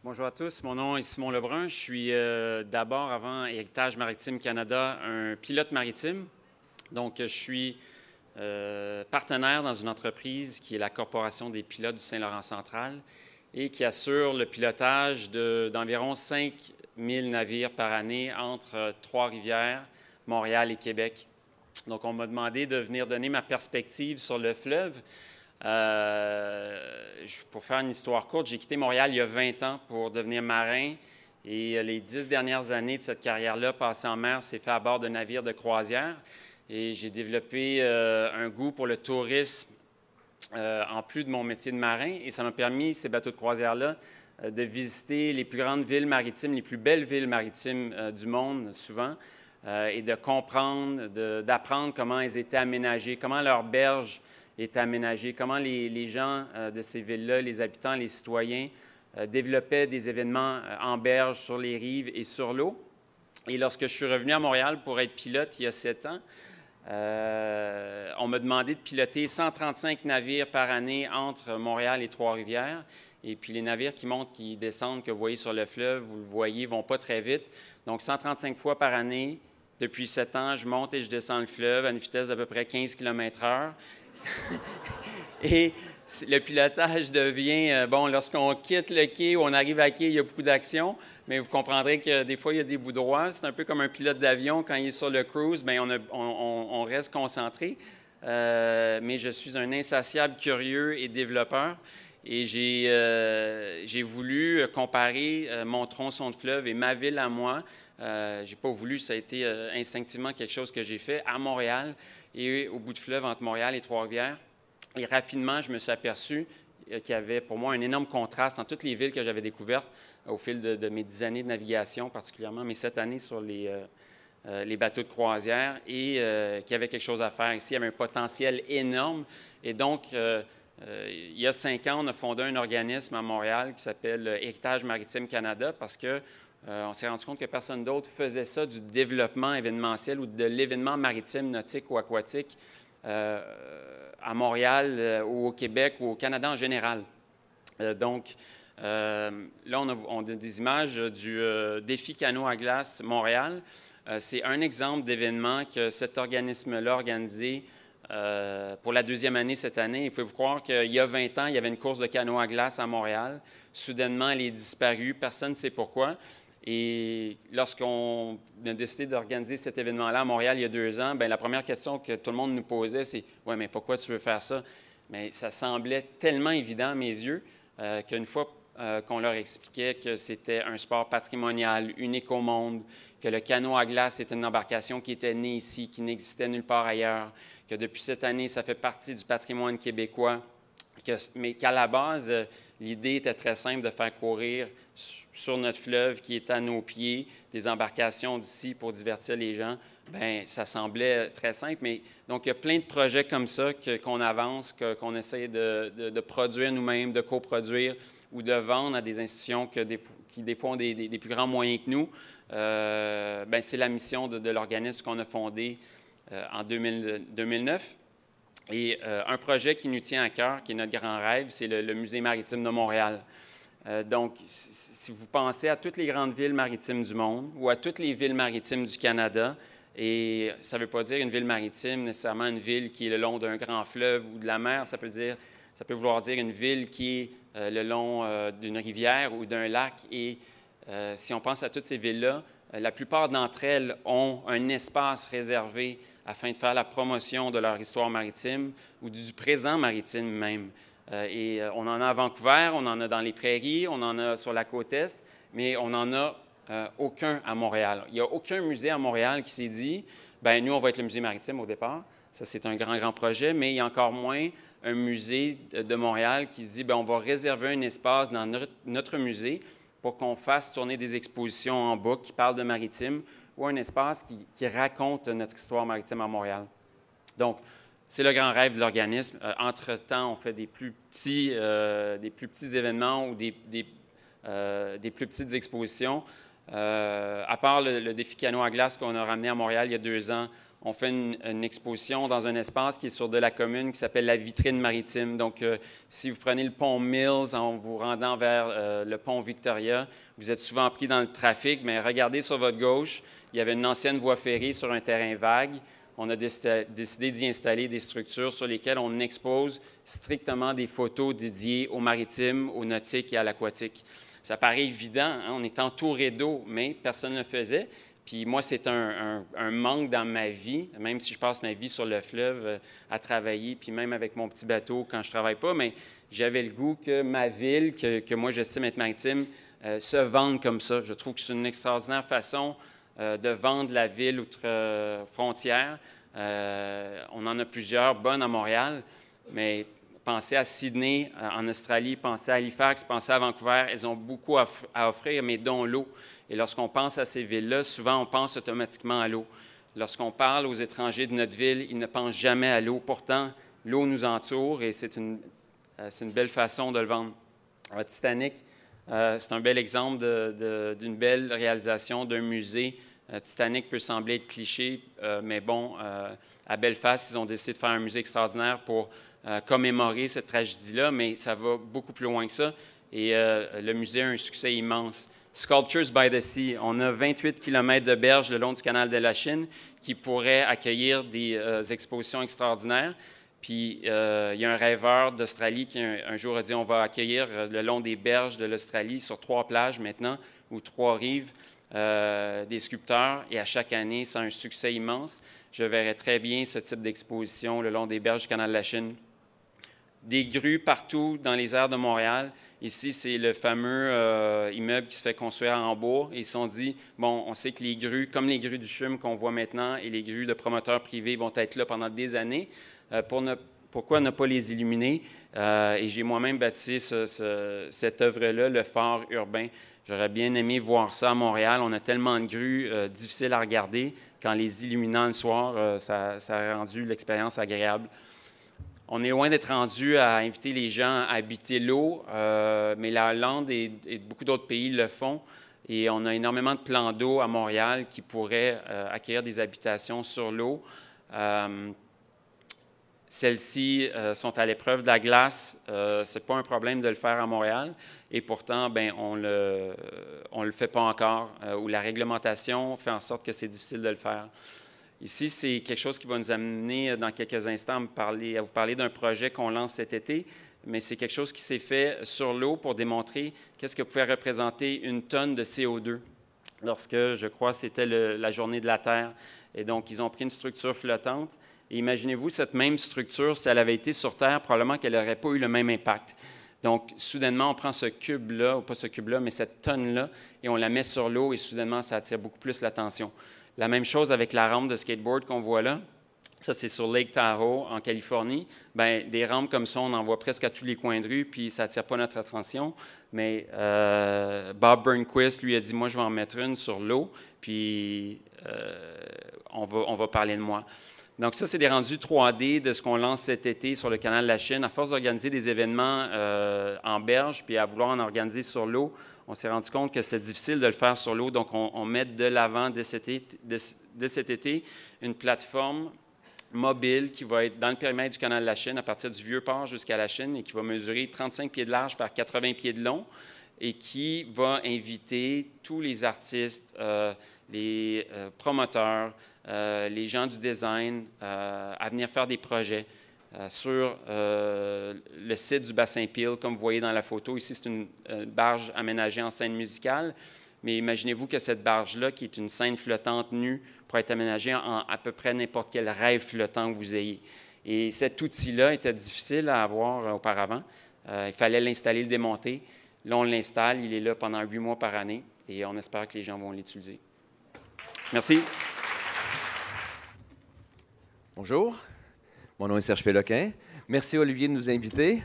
Bonjour à tous, mon nom est Simon Lebrun. Je suis d'abord, avant Héritage Maritime Canada, un pilote maritime. Donc, je suis partenaire dans une entreprise qui est la Corporation des pilotes du Saint-Laurent central et qui assure le pilotage d'environ 5 000 navires par année entre Trois-Rivières, Montréal et Québec. Donc, on m'a demandé de venir donner ma perspective sur le fleuve. Pour faire une histoire courte, j'ai quitté Montréal il y a 20 ans pour devenir marin et les 10 dernières années de cette carrière-là passée en mer s'est fait à bord de navires de croisière et j'ai développé un goût pour le tourisme en plus de mon métier de marin et ça m'a permis, ces bateaux de croisière-là, de visiter les plus grandes villes maritimes, les plus belles villes maritimes du monde souvent et de comprendre, d'apprendre comment elles étaient aménagées, comment leurs berges étaient aménagées, comment les gens de ces villes-là, les habitants, les citoyens, développaient des événements en berge, sur les rives et sur l'eau. Et lorsque je suis revenu à Montréal pour être pilote il y a 7 ans, on m'a demandé de piloter 135 navires par année entre Montréal et Trois-Rivières. Et puis les navires qui montent, qui descendent, que vous voyez sur le fleuve, vous le voyez, ne vont pas très vite. Donc 135 fois par année, depuis 7 ans, je monte et je descends le fleuve à une vitesse d'à peu près 15 km/h. Et le pilotage devient, bon, lorsqu'on quitte le quai ou on arrive à quai, il y a beaucoup d'action, mais vous comprendrez que des fois, il y a des bouts droits. C'est un peu comme un pilote d'avion, quand il est sur le cruise, bien, on reste concentré. Mais je suis un insatiable curieux et développeur. Et j'ai voulu comparer mon tronçon de fleuve et ma ville à moi. Je n'ai pas voulu, ça a été instinctivement quelque chose que j'ai fait à Montréal et au bout de fleuve entre Montréal et Trois-Rivières. Et rapidement, je me suis aperçu qu'il y avait pour moi un énorme contraste dans toutes les villes que j'avais découvertes au fil de mes 10 années de navigation, particulièrement mes 7 années sur les bateaux de croisière, et qu'il y avait quelque chose à faire ici. Il y avait un potentiel énorme. Et donc, il y a 5 ans, on a fondé un organisme à Montréal qui s'appelle Héritage Maritime Canada parce que on s'est rendu compte que personne d'autre faisait ça du développement événementiel ou de l'événement maritime, nautique ou aquatique à Montréal ou au Québec ou au Canada en général. Donc, là, on a des images du défi canot à glace Montréal. C'est un exemple d'événement que cet organisme-là a organisé pour la 2e année cette année. Il faut vous croire qu'il y a 20 ans, il y avait une course de canot à glace à Montréal. Soudainement, elle est disparue. Personne ne sait pourquoi. Et lorsqu'on a décidé d'organiser cet événement-là à Montréal il y a 2 ans, bien, la première question que tout le monde nous posait, c'est « Oui, mais pourquoi tu veux faire ça? » Mais ça semblait tellement évident à mes yeux qu'une fois qu'on leur expliquait que c'était un sport patrimonial, unique au monde, que le canot à glace était une embarcation qui était née ici, qui n'existait nulle part ailleurs, que depuis cette année, ça fait partie du patrimoine québécois, mais qu'à la base, l'idée était très simple de faire courir sur notre fleuve qui est à nos pieds, des embarcations d'ici pour divertir les gens. Bien, ça semblait très simple, mais donc il y a plein de projets comme ça qu'on avance, qu'on essaie de produire nous-mêmes, de coproduire ou de vendre à des institutions qui des fois ont des plus grands moyens que nous. Bien, c'est la mission de l'organisme qu'on a fondé en 2009. Et un projet qui nous tient à cœur, qui est notre grand rêve, c'est le Musée maritime de Montréal. Donc, si vous pensez à toutes les grandes villes maritimes du monde ou à toutes les villes maritimes du Canada, et ça ne veut pas dire une ville maritime, nécessairement une ville qui est le long d'un grand fleuve ou de la mer, ça peut vouloir dire une ville qui est le long d'une rivière ou d'un lac. Et si on pense à toutes ces villes-là, la plupart d'entre elles ont un espace réservé afin de faire la promotion de leur histoire maritime ou du présent maritime même. Et on en a à Vancouver, on en a dans les prairies, on en a sur la côte Est, mais on n'en a aucun à Montréal. Il n'y a aucun musée à Montréal qui s'est dit « bien, nous, on va être le musée maritime au départ. » Ça, c'est un grand, grand projet, mais il y a encore moins un musée de Montréal qui se dit « bien, on va réserver un espace dans notre musée pour qu'on fasse tourner des expositions en boucle qui parlent de maritime ou un espace qui raconte notre histoire maritime à Montréal. » Donc, c'est le grand rêve de l'organisme. Entre-temps, on fait des plus petits événements ou des plus petites expositions. À part le défi canot à glace qu'on a ramené à Montréal il y a 2 ans, on fait une exposition dans un espace qui est sur de la commune qui s'appelle la vitrine maritime. Donc, si vous prenez le pont Mills en vous rendant vers le pont Victoria, vous êtes souvent pris dans le trafic, mais regardez sur votre gauche, il y avait une ancienne voie ferrée sur un terrain vague. On a décidé d'y installer des structures sur lesquelles on expose strictement des photos dédiées au maritime, au nautique et à l'aquatique. Ça paraît évident, hein? On est entouré d'eau, mais personne ne le faisait. Puis moi, c'est un manque dans ma vie, même si je passe ma vie sur le fleuve à travailler, puis même avec mon petit bateau quand je ne travaille pas, mais j'avais le goût que ma ville, que moi j'estime être maritime, se vende comme ça. Je trouve que c'est une extraordinaire façon de vendre la ville outre-frontière. On en a plusieurs bonnes à Montréal, mais pensez à Sydney, en Australie, pensez à Halifax, pensez à Vancouver. Elles ont beaucoup à offrir, mais dont l'eau. Et lorsqu'on pense à ces villes-là, souvent on pense automatiquement à l'eau. Lorsqu'on parle aux étrangers de notre ville, ils ne pensent jamais à l'eau. Pourtant, l'eau nous entoure et c'est une belle façon de le vendre. Alors, Titanic, c'est un bel exemple d'une belle réalisation d'un musée. Titanic peut sembler être cliché, mais bon, à Belfast, ils ont décidé de faire un musée extraordinaire pour commémorer cette tragédie-là, mais ça va beaucoup plus loin que ça. Et le musée a un succès immense. Sculptures by the Sea, on a 28 km de berge le long du canal de la Chine qui pourraient accueillir des expositions extraordinaires. Puis, il y a un rêveur d'Australie qui un jour a dit on va accueillir le long des berges de l'Australie, sur 3 plages maintenant, ou 3 rives, des sculpteurs. Et à chaque année, c'est un succès immense. Je verrais très bien ce type d'exposition le long des berges du canal de la Chine. Des grues partout dans les aires de Montréal. Ici, c'est le fameux immeuble qui se fait construire en bois. Et ils se sont dit, bon, on sait que les grues, comme les grues du CHUM qu'on voit maintenant et les grues de promoteurs privés vont être là pendant des années. Pourquoi ne pas les illuminer? Et j'ai moi-même baptisé cette œuvre-là, le phare urbain. J'aurais bien aimé voir ça à Montréal. On a tellement de grues difficiles à regarder. Qu'en les illuminant le soir, ça a rendu l'expérience agréable. On est loin d'être rendu à inviter les gens à habiter l'eau, mais la Hollande et beaucoup d'autres pays le font. Et on a énormément de plans d'eau à Montréal qui pourraient accueillir des habitations sur l'eau. Celles-ci sont à l'épreuve de la glace. Ce n'est pas un problème de le faire à Montréal. Et pourtant, bien, on le fait pas encore, ou la réglementation fait en sorte que c'est difficile de le faire. Ici, c'est quelque chose qui va nous amener dans quelques instants à vous parler d'un projet qu'on lance cet été, mais c'est quelque chose qui s'est fait sur l'eau pour démontrer qu'est-ce que pouvait représenter une tonne de CO2 lorsque, je crois, c'était la journée de la Terre. Et donc, ils ont pris une structure flottante. Et imaginez-vous, cette même structure, si elle avait été sur Terre, probablement qu'elle n'aurait pas eu le même impact. Donc, soudainement, on prend ce cube-là, ou pas ce cube-là, mais cette tonne-là, et on la met sur l'eau, et soudainement, ça attire beaucoup plus l'attention. La même chose avec la rampe de skateboard qu'on voit là. Ça, c'est sur Lake Tahoe, en Californie. Bien, des rampes comme ça, on en voit presque à tous les coins de rue, puis ça n'attire pas notre attention. Mais Bob Burnquist, lui, a dit, moi, je vais en mettre une sur l'eau, puis on va parler de moi. Donc ça, c'est des rendus 3D de ce qu'on lance cet été sur le canal de la Chine. À force d'organiser des événements en berge, puis à vouloir en organiser sur l'eau, on s'est rendu compte que c'était difficile de le faire sur l'eau. Donc, on met de l'avant dès cet été une plateforme mobile qui va être dans le périmètre du canal de la Chine, à partir du Vieux-Port jusqu'à la Chine, et qui va mesurer 35 pieds de large par 80 pieds de long, et qui va inviter tous les artistes, les promoteurs, les gens du design à venir faire des projets sur le site du bassin Peel, comme vous voyez dans la photo. Ici, c'est une barge aménagée en scène musicale, mais imaginez-vous que cette barge-là, qui est une scène flottante nue, pourrait être aménagée en à peu près n'importe quel rêve flottant que vous ayez. Et cet outil-là était difficile à avoir auparavant. Il fallait l'installer, le démonter. Là, on l'installe, il est là pendant 8 mois par année, et on espère que les gens vont l'utiliser. Merci. Bonjour, mon nom est Serge Péloquin. Merci Olivier de nous inviter.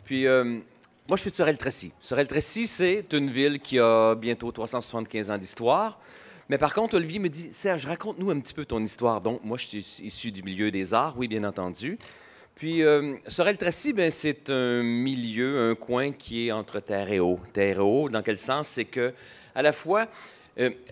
Puis, moi je suis de Sorel-Tracy. Sorel-Tracy, c'est une ville qui a bientôt 375 ans d'histoire. Mais par contre, Olivier me dit, Serge, raconte-nous un petit peu ton histoire. Donc, moi je suis issu du milieu des arts, oui, bien entendu. Puis, Sorel-Tracy, ben, c'est un milieu, un coin qui est entre terre et eau. Terre et eau, dans quel sens? C'est que, à la fois,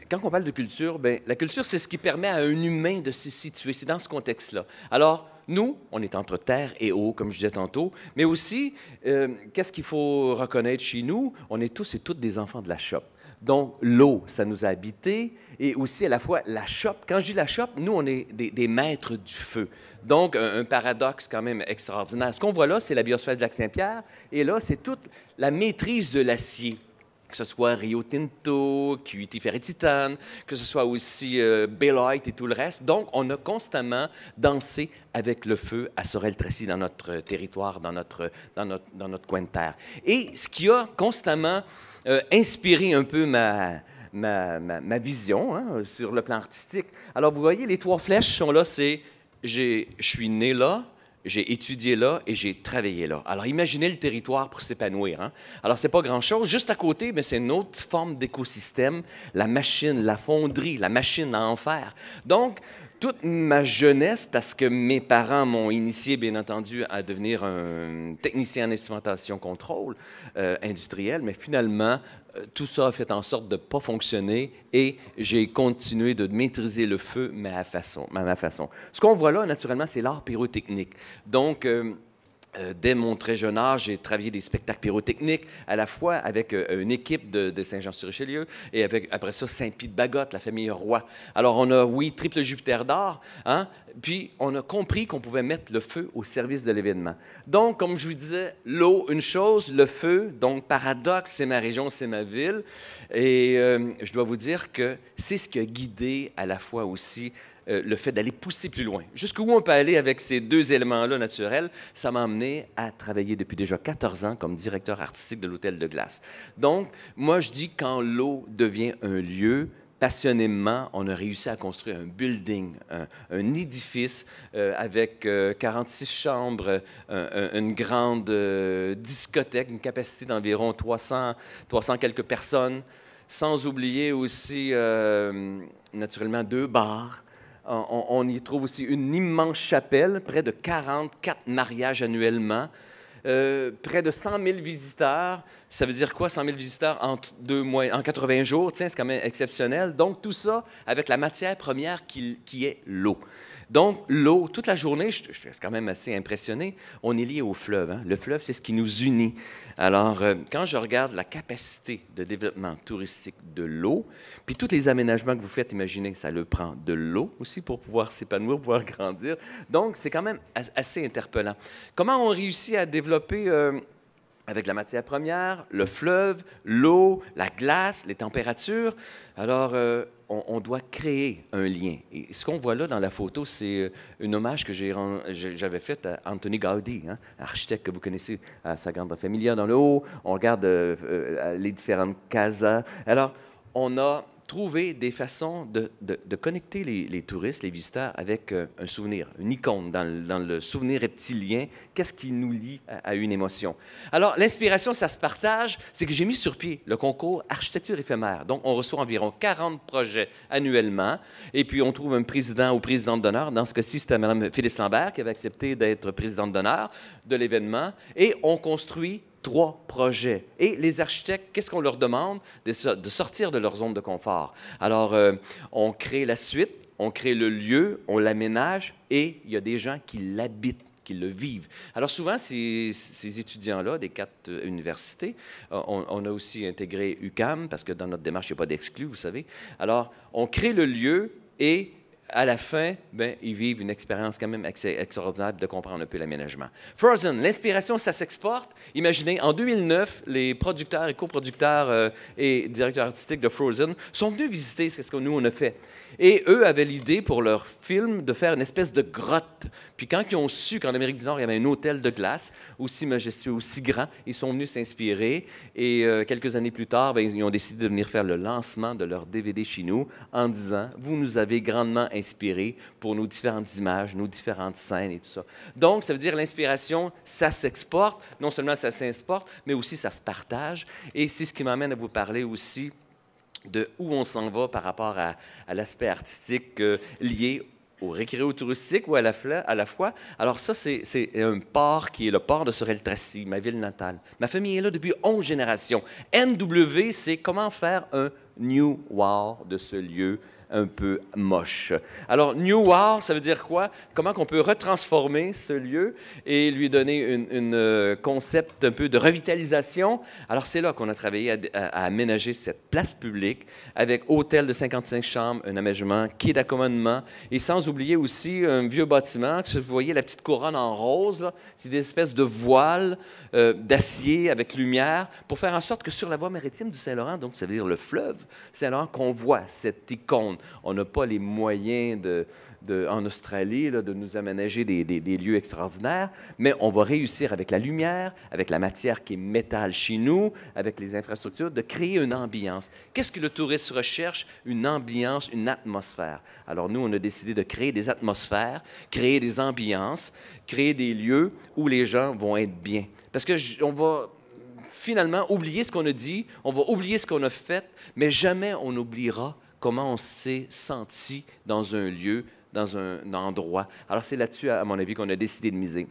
Quand on parle de culture, ben, la culture, c'est ce qui permet à un humain de se situer. C'est dans ce contexte-là. Alors, nous, on est entre terre et eau, comme je disais tantôt, mais aussi, qu'est-ce qu'il faut reconnaître chez nous? On est tous et toutes des enfants de la shop. Donc, l'eau, ça nous a habités, et aussi à la fois la shop. Quand je dis la shop, nous, on est des maîtres du feu. Donc, un paradoxe quand même extraordinaire. Ce qu'on voit là, c'est la biosphère de Lac-Saint-Pierre, et là, c'est toute la maîtrise de l'acier. Que ce soit Rio Tinto, QT Ferro-Titane, que ce soit aussi Baylite et tout le reste. Donc, on a constamment dansé avec le feu à Sorel-Tracy dans notre territoire, dans notre coin de terre. Et ce qui a constamment inspiré un peu ma vision hein, sur le plan artistique. Alors, vous voyez, les 3 flèches sont là, c'est je suis né là, j'ai étudié là et j'ai travaillé là. Alors, imaginez le territoire pour s'épanouir. Hein? Alors, c'est pas grand-chose. Juste à côté, mais c'est une autre forme d'écosystème, la machine, la fonderie, la machine à en faire. Donc, toute ma jeunesse, parce que mes parents m'ont initié, bien entendu, à devenir un technicien en instrumentation contrôle industriel, mais finalement, tout ça a fait en sorte de ne pas fonctionner et j'ai continué de maîtriser le feu à ma façon. Ce qu'on voit là, naturellement, c'est l'art pyrotechnique. Donc, dès mon très jeune âge, j'ai travaillé des spectacles pyrotechniques, à la fois avec une équipe de Saint-Jean-sur-Richelieu et avec, après ça, Saint-Pie-de-Bagotte, la famille Roy. Alors, on a, oui, triple Jupiter d'or, hein? Puis on a compris qu'on pouvait mettre le feu au service de l'événement. Donc, comme je vous disais, l'eau, une chose, le feu, donc paradoxe, c'est ma région, c'est ma ville. Et je dois vous dire que c'est ce qui a guidé à la fois aussi le fait d'aller pousser plus loin. Jusqu'où on peut aller avec ces 2 éléments-là naturels, ça m'a amené à travailler depuis déjà 14 ans comme directeur artistique de l'Hôtel de Glace. Donc, moi, je dis quand l'eau devient un lieu, passionnément, on a réussi à construire un building, un édifice avec 46 chambres, une grande discothèque, une capacité d'environ 300 quelques personnes, sans oublier aussi, naturellement, 2 bars. On y trouve aussi une immense chapelle, près de 44 mariages annuellement, près de 100 000 visiteurs. Ça veut dire quoi, 100 000 visiteurs en 2 mois, en 80 jours? Tiens, c'est quand même exceptionnel. Donc, tout ça avec la matière première qui est l'eau. Donc, l'eau, toute la journée, je suis quand même assez impressionné, on est lié au fleuve. Hein? Le fleuve, c'est ce qui nous unit. Alors, quand je regarde la capacité de développement touristique de l'eau, puis tous les aménagements que vous faites, imaginez que ça le prend de l'eau aussi pour pouvoir s'épanouir, pouvoir grandir. Donc, c'est quand même assez interpellant. Comment on réussit à développer avec la matière première, le fleuve, l'eau, la glace, les températures? Alors, on doit créer un lien. Et ce qu'on voit là dans la photo, c'est un hommage que j'avais fait à Anthony Gaudi, hein, architecte que vous connaissez à Sagrada Familia dans le haut. On regarde les différentes casas. Alors, on a trouvé des façons de connecter les touristes, les visiteurs, avec un souvenir, une icône dans le souvenir reptilien. Qu'est-ce qui nous lie à une émotion? Alors, l'inspiration, ça se partage. C'est que j'ai mis sur pied le concours Architecture éphémère. Donc, on reçoit environ 40 projets annuellement. Et puis, on trouve un président ou présidente d'honneur. Dans ce cas-ci, c'était Mme Phyllis Lambert qui avait accepté d'être présidente d'honneur de l'événement. Et on construit 3 projets. Et les architectes, qu'est-ce qu'on leur demande? De sortir de leur zone de confort. Alors, on crée la suite, on crée le lieu, on l'aménage et il y a des gens qui l'habitent, qui le vivent. Alors, souvent, ces étudiants-là, des 4 universités, on a aussi intégré UQAM, parce que dans notre démarche, il n'y a pas d'exclus, vous savez. Alors, on crée le lieu et à la fin, ben, ils vivent une expérience quand même extraordinaire de comprendre un peu l'aménagement. Frozen, l'inspiration, ça s'exporte. Imaginez, en 2009, les producteurs et coproducteurs et directeurs artistiques de Frozen sont venus visiter ce que nous, on a fait. Et eux avaient l'idée pour leur film de faire une espèce de grotte. Puis quand ils ont su qu'en Amérique du Nord, il y avait un hôtel de glace aussi majestueux, aussi grand, ils sont venus s'inspirer. Et quelques années plus tard, bien, ils ont décidé de venir faire le lancement de leur DVD chez nous en disant « Vous nous avez grandement inspirés pour nos différentes images, nos différentes scènes et tout ça. » Donc, ça veut dire l'inspiration, ça s'exporte. Non seulement ça s'exporte, mais aussi ça se partage. Et c'est ce qui m'amène à vous parler aussi de où on s'en va par rapport à l'aspect artistique lié au récréo-touristique ou à la fois. Alors ça, c'est un port qui est le port de Sorel-Tracy, ma ville natale. Ma famille est là depuis 11 générations. NW, c'est comment faire un New Wow de ce lieu un peu moche. Alors, New Wow, ça veut dire quoi? Comment on peut retransformer ce lieu et lui donner un concept un peu de revitalisation. Alors, c'est là qu'on a travaillé à aménager cette place publique avec hôtel de 55 chambres, un aménagement, quai d'accommodement et sans oublier aussi un vieux bâtiment, que vous voyez la petite couronne en rose, c'est des espèces de voiles d'acier avec lumière pour faire en sorte que sur la voie maritime du Saint-Laurent, donc ça veut dire le fleuve Saint-Laurent, qu'on voit cette icône. On n'a pas les moyens en Australie là, de nous aménager des lieux extraordinaires, mais on va réussir avec la lumière, avec la matière qui est métal chez nous, avec les infrastructures, de créer une ambiance. Qu'est-ce que le touriste recherche? Une ambiance, une atmosphère. Alors nous, on a décidé de créer des atmosphères, créer des ambiances, créer des lieux où les gens vont être bien. Parce qu'on va finalement oublier ce qu'on a dit, on va oublier ce qu'on a fait, mais jamais on n'oubliera comment on s'est senti dans un lieu, dans un endroit. Alors, c'est là-dessus, à mon avis, qu'on a décidé de miser.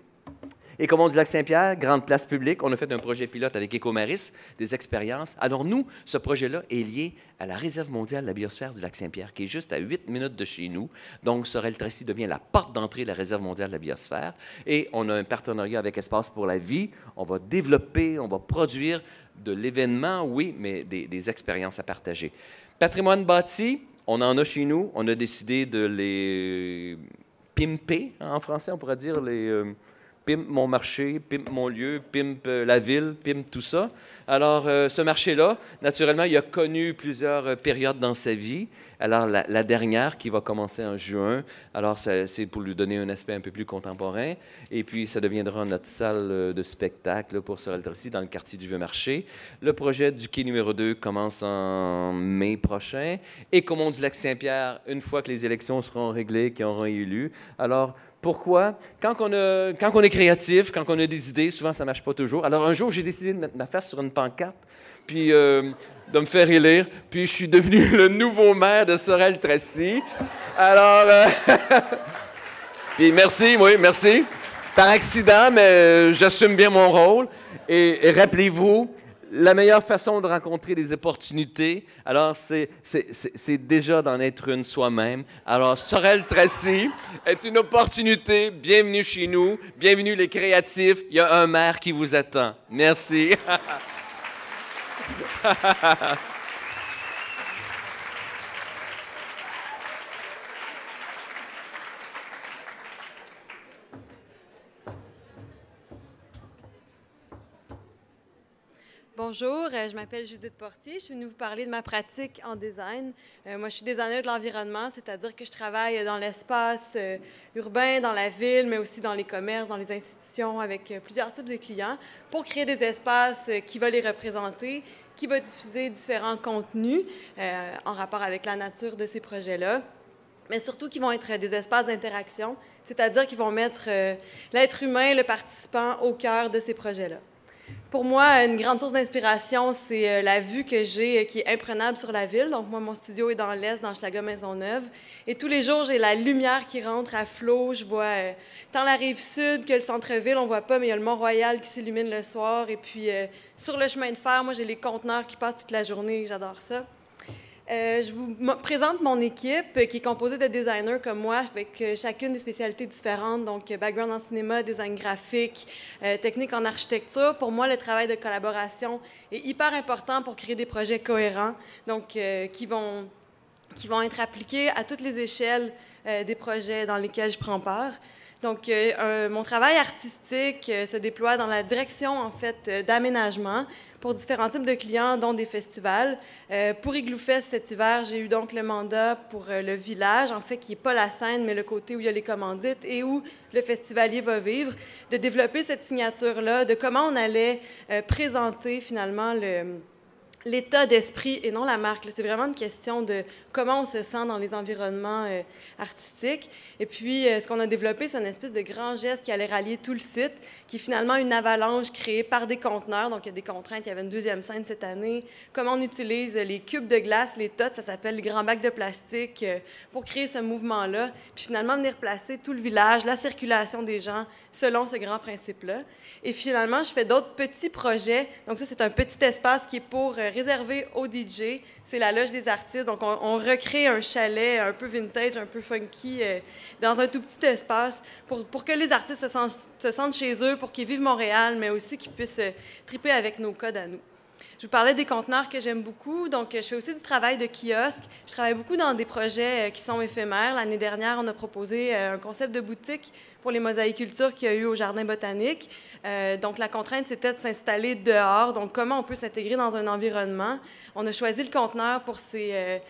Et comme on dit Lac-Saint-Pierre, grande place publique, on a fait un projet pilote avec Écomaris, des expériences. Alors, nous, ce projet-là est lié à la Réserve mondiale de la biosphère du Lac-Saint-Pierre, qui est juste à 8 minutes de chez nous. Donc, Sorel-Tracy devient la porte d'entrée de la Réserve mondiale de la biosphère. Et on a un partenariat avec Espace pour la vie. On va développer, on va produire de l'événement, oui, mais des expériences à partager. Patrimoine bâti, on en a chez nous. On a décidé de les pimper, en français, on pourrait dire les pimp mon marché, pimp mon lieu, pimp la ville, pimp tout ça. Alors, ce marché-là, naturellement, il a connu plusieurs périodes dans sa vie. Alors, la dernière, qui va commencer en juin, alors c'est pour lui donner un aspect un peu plus contemporain. Et puis, ça deviendra notre salle de spectacle pour Sorel-Tracy dans le quartier du Vieux-Marché. Le projet du quai numéro 2 commence en mai prochain. Et comme on dit Lac-Saint-Pierre, une fois que les élections seront réglées, qui auront élu. Alors, pourquoi? Quand on est créatif, quand on a des idées, souvent, ça ne marche pas toujours. Alors, un jour, j'ai décidé de mettre ma face sur une pancarte, puis de me faire élire. Puis, je suis devenu le nouveau maire de Sorel-Tracy. Alors, puis merci, oui, merci. Par accident, mais j'assume bien mon rôle. Et rappelez-vous, la meilleure façon de rencontrer des opportunités, alors, c'est déjà d'en être une soi-même. Alors, Sorel-Tracy est une opportunité. Bienvenue chez nous. Bienvenue les créatifs. Il y a un maire qui vous attend. Merci. Bonjour, je m'appelle Judith Portier. Je suis venue vous parler de ma pratique en design. Moi, je suis designer de l'environnement, c'est-à-dire que je travaille dans l'espace urbain, dans la ville, mais aussi dans les commerces, dans les institutions, avec plusieurs types de clients, pour créer des espaces qui vont les représenter, qui vont diffuser différents contenus en rapport avec la nature de ces projets-là, mais surtout qui vont être des espaces d'interaction, c'est-à-dire qu'ils vont mettre l'être humain, le participant, au cœur de ces projets-là. Pour moi, une grande source d'inspiration, c'est la vue que j'ai qui est imprenable sur la ville. Donc, moi, mon studio est dans l'est, dans Hochelaga-Maisonneuve. Et tous les jours, j'ai la lumière qui rentre à flot. Je vois tant la rive sud que le centre-ville, on ne voit pas, mais il y a le Mont-Royal qui s'illumine le soir. Et puis, sur le chemin de fer, moi, j'ai les conteneurs qui passent toute la journée. J'adore ça. Je vous présente mon équipe qui est composée de designers comme moi, avec chacune des spécialités différentes, donc background en cinéma, design graphique, technique en architecture. Pour moi, le travail de collaboration est hyper important pour créer des projets cohérents, donc qui vont être appliqués à toutes les échelles des projets dans lesquels je prends part. Donc, mon travail artistique se déploie dans la direction, en fait, d'aménagement pour différents types de clients, dont des festivals. Pour Igloo Fest cet hiver, j'ai eu donc le mandat pour le village, en fait, qui n'est pas la scène, mais le côté où il y a les commandites et où le festivalier va vivre, de développer cette signature-là, de comment on allait présenter finalement l'état d'esprit et non la marque. C'est vraiment une question de comment on se sent dans les environnements artistiques. Et puis, ce qu'on a développé, c'est une espèce de grand geste qui allait rallier tout le site, qui est finalement une avalanche créée par des conteneurs. Donc, il y a des contraintes. Il y avait une deuxième scène cette année. Comment on utilise les cubes de glace, les tots, ça s'appelle les grands bacs de plastique, pour créer ce mouvement-là. Puis finalement, venir placer tout le village, la circulation des gens, selon ce grand principe-là. Et finalement, je fais d'autres petits projets. Donc ça, c'est un petit espace qui est pour réserver aux DJ. C'est la loge des artistes. Donc on recrée un chalet un peu vintage, un peu funky, dans un tout petit espace pour que les artistes se sentent chez eux, pour qu'ils vivent Montréal, mais aussi qu'ils puissent triper avec nos codes à nous. Je vous parlais des conteneurs que j'aime beaucoup. Donc, je fais aussi du travail de kiosque. Je travaille beaucoup dans des projets qui sont éphémères. L'année dernière, on a proposé un concept de boutique pour les mosaïcultures qu'il y a eu au Jardin botanique. Donc, la contrainte, c'était de s'installer dehors. Donc, comment on peut s'intégrer dans un environnement? On a choisi le conteneur pour ses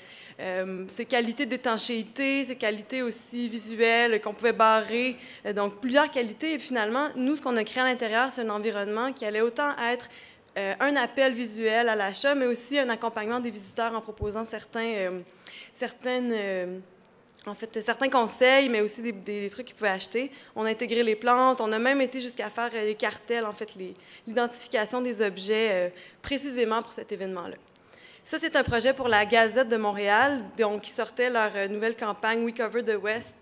qualités d'étanchéité, ses qualités aussi visuelles qu'on pouvait barrer. Donc, plusieurs qualités. Et finalement, nous, ce qu'on a créé à l'intérieur, c'est un environnement qui allait autant être un appel visuel à l'achat, mais aussi un accompagnement des visiteurs en proposant certains conseils, mais aussi des trucs qu'ils pouvaient acheter. On a intégré les plantes, on a même été jusqu'à faire les cartels, en fait, l'identification des objets précisément pour cet événement-là. Ça, c'est un projet pour la Gazette de Montréal, donc qui sortait leur nouvelle campagne « We Cover the West ».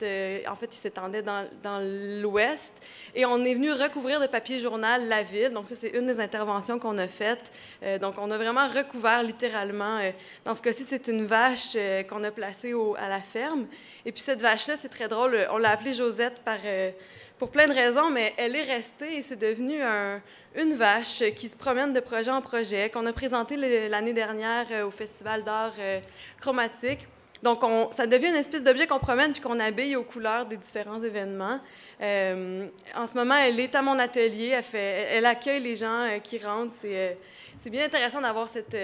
En fait, ils s'étendaient dans l'Ouest. Et on est venu recouvrir de papier journal la ville. Donc ça, c'est une des interventions qu'on a faites. Donc, on a vraiment recouvert littéralement. Dans ce cas-ci, c'est une vache qu'on a placée à la ferme. Et puis cette vache-là, c'est très drôle. On l'a appelée Josette pour plein de raisons, mais elle est restée et c'est devenu une vache qui se promène de projet en projet, qu'on a présenté l'année dernière au Festival d'art chromatique. Donc, ça devient une espèce d'objet qu'on promène puis qu'on habille aux couleurs des différents événements. En ce moment, elle est à mon atelier. Elle accueille les gens qui rentrent. C'est bien intéressant d'avoir cette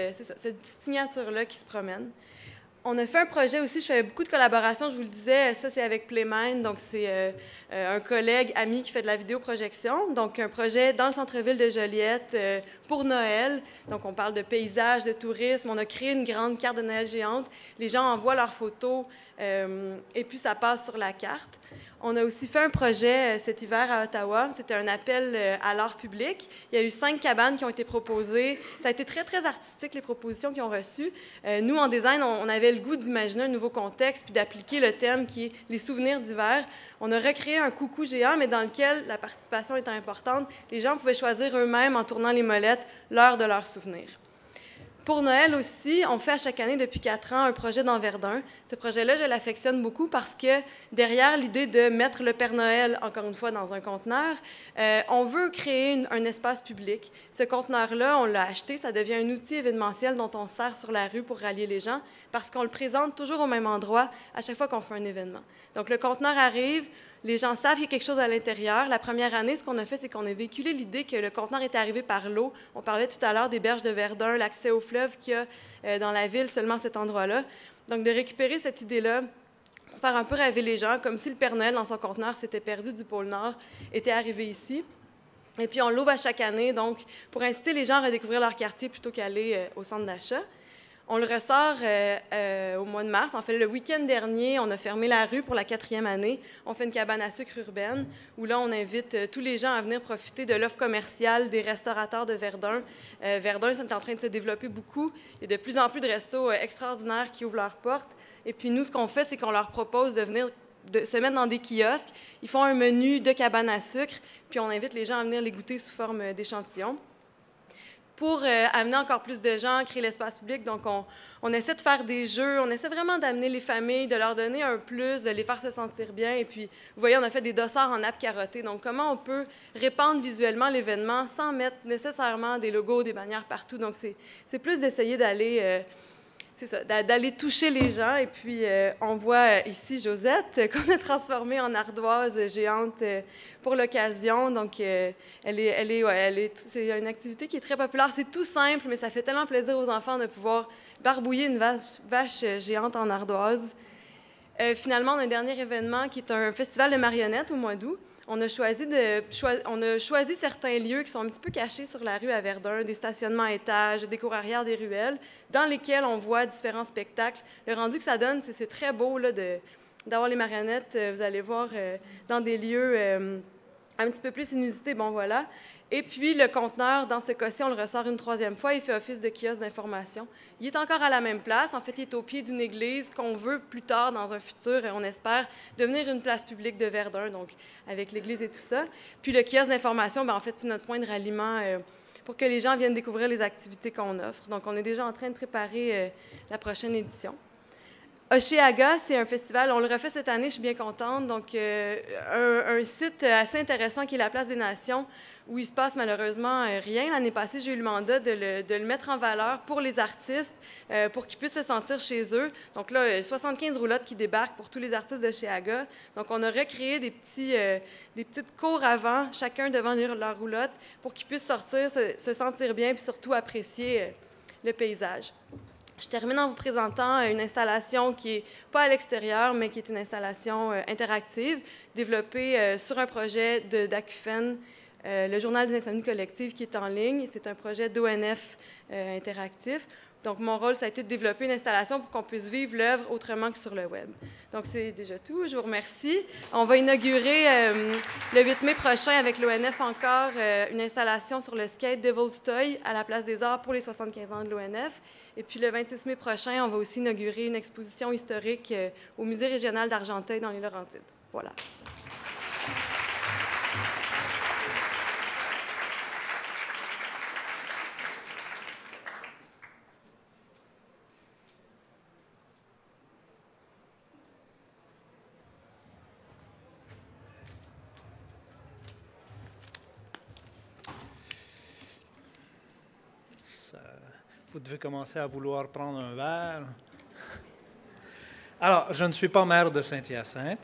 signature-là qui se promène. On a fait un projet aussi, je fais beaucoup de collaborations, je vous le disais, ça c'est avec Playmind, donc c'est un collègue, ami qui fait de la vidéoprojection, donc un projet dans le centre-ville de Joliette pour Noël, donc on parle de paysages, de tourisme, on a créé une grande carte de Noël géante, les gens envoient leurs photos et puis ça passe sur la carte. On a aussi fait un projet cet hiver à Ottawa. C'était un appel à l'art public. Il y a eu 5 cabanes qui ont été proposées. Ça a été très, très artistique, les propositions qu'ils ont reçues. Nous, en design, on avait le goût d'imaginer un nouveau contexte puis d'appliquer le thème qui est les souvenirs d'hiver. On a recréé un coucou géant, mais dans lequel la participation était importante. Les gens pouvaient choisir eux-mêmes, en tournant les molettes, l'heure de leurs souvenirs. Pour Noël aussi, on fait à chaque année depuis 4 ans un projet dans Verdun. Ce projet-là, je l'affectionne beaucoup parce que derrière l'idée de mettre le Père Noël, encore une fois, dans un conteneur, on veut créer un espace public. Ce conteneur-là, on l'a acheté, ça devient un outil événementiel dont on sert sur la rue pour rallier les gens parce qu'on le présente toujours au même endroit à chaque fois qu'on fait un événement. Donc, le conteneur arrive, les gens savent qu'il y a quelque chose à l'intérieur. La première année, ce qu'on a fait, c'est qu'on a véhiculé l'idée que le conteneur était arrivé par l'eau. On parlait tout à l'heure des berges de Verdun, l'accès au fleuve qu'il y a dans la ville, seulement à cet endroit-là. Donc, de récupérer cette idée-là pour faire un peu rêver les gens, comme si le Père Noël, dans son conteneur, s'était perdu du pôle Nord, était arrivé ici. Et puis, on l'ouvre à chaque année, donc, pour inciter les gens à redécouvrir leur quartier plutôt qu'aller au centre d'achat. On le ressort au mois de mars. En fait, le week-end dernier, on a fermé la rue pour la 4e année. On fait une cabane à sucre urbaine où là, on invite tous les gens à venir profiter de l'offre commerciale des restaurateurs de Verdun. Verdun, c'est en train de se développer beaucoup. Il y a de plus en plus de restos extraordinaires qui ouvrent leurs portes. Et puis nous, ce qu'on fait, c'est qu'on leur propose de venir se mettre dans des kiosques. Ils font un menu de cabane à sucre, puis on invite les gens à venir les goûter sous forme d'échantillons. Pour amener encore plus de gens, créer l'espace public. Donc, on essaie de faire des jeux, on essaie vraiment d'amener les familles, de leur donner un plus, de les faire se sentir bien. Et puis, vous voyez, on a fait des dossards en nappe carottée. Donc, comment on peut répandre visuellement l'événement sans mettre nécessairement des logos, des bannières partout. Donc, c'est plus d'essayer d'aller... d'aller toucher les gens. Et puis, on voit ici Josette, qu'on a transformée en ardoise géante pour l'occasion. Donc, c'est une activité qui est très populaire. C'est tout simple, mais ça fait tellement plaisir aux enfants de pouvoir barbouiller une vache géante en ardoise. Finalement, on a un dernier événement qui est un festival de marionnettes au mois d'août. on a choisi certains lieux qui sont un petit peu cachés sur la rue à Verdun, des stationnements à étages, des cours arrière des ruelles, dans lesquels on voit différents spectacles. Le rendu que ça donne, c'est très beau là, d'avoir les marionnettes, vous allez voir, dans des lieux un petit peu plus inusités. Bon, voilà. Et puis, le conteneur, dans ce cas-ci, on le ressort une troisième fois, il fait office de kiosque d'information. Il est encore à la même place. En fait, il est au pied d'une église qu'on veut plus tard, dans un futur, on espère, devenir une place publique de Verdun, donc avec l'église et tout ça. Puis, le kiosque d'information, bien, en fait, c'est notre point de ralliement pour que les gens viennent découvrir les activités qu'on offre. Donc, on est déjà en train de préparer la prochaine édition. Oshéaga, c'est un festival, on le refait cette année, je suis bien contente. Donc, un site assez intéressant qui est la Place des Nations, où il se passe malheureusement rien. L'année passée, j'ai eu le mandat de le mettre en valeur pour les artistes, pour qu'ils puissent se sentir chez eux. Donc là, 75 roulottes qui débarquent pour tous les artistes d'Oshéaga. Donc, on a recréé des petites cours avant, chacun devant leur roulotte, pour qu'ils puissent sortir, se sentir bien, puis surtout apprécier le paysage. Je termine en vous présentant une installation qui n'est pas à l'extérieur, mais qui est une installation interactive, développée sur un projet d'Acufène, le Journal des insomnies collectives, qui est en ligne. C'est un projet d'ONF interactif. Donc, mon rôle, ça a été de développer une installation pour qu'on puisse vivre l'œuvre autrement que sur le web. Donc, c'est déjà tout. Je vous remercie. On va inaugurer le 8 mai prochain avec l'ONF encore une installation sur le skate Devil's Toy à la Place des Arts pour les 75 ans de l'ONF. Et puis, le 26 mai prochain, on va aussi inaugurer une exposition historique au Musée régional d'Argenteuil dans les Laurentides. Voilà. Vous devez commencer à vouloir prendre un verre. Alors, je ne suis pas maire de Saint-Hyacinthe.